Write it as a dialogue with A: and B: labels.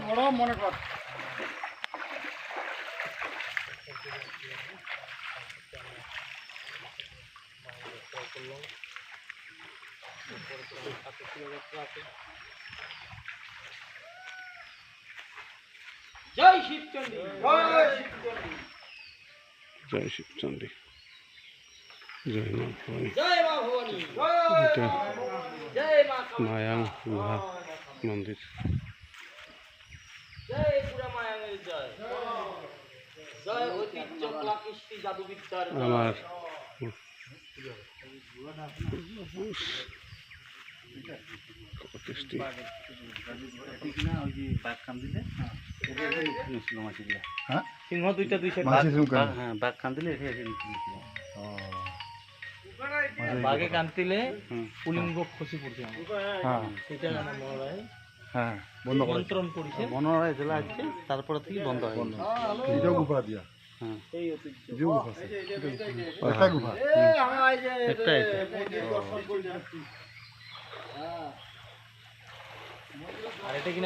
A: বড় মনে কর
B: জয় শিবচন্ডী,
A: জয় শিবচন্ডী,
C: জয় শিবচন্ডী, জয় মা ভবানী।
B: জয় মা ভবানী,
C: এটা
B: জয় মা
C: মায়াং গুহা মন্দির।
B: জয় পুরা মায়াঙ্গের জয়, জয় ঐতিহ্য কলা কৃষ্টি জাদুবিদ্যার জয়।
C: আমার কৃষ্টি
B: সিংহ দুইটা দুই সাইড,
D: বাঘ কান দিলে
B: বাঘে কান্তিলে পুলিঙ্গ খসি পড়ছে সেটা আমার মনে হয়
D: হ্যাঁ
B: নিয়ন্ত্রণ করেছে
D: মনে হয় জেলা আছে, তারপরে থেকে বন্ধ হয়।
A: গুফা দিয়া
B: এই ঐতিহ্য।
A: একটা গুফা
D: একটাই
B: আর এটা কিনা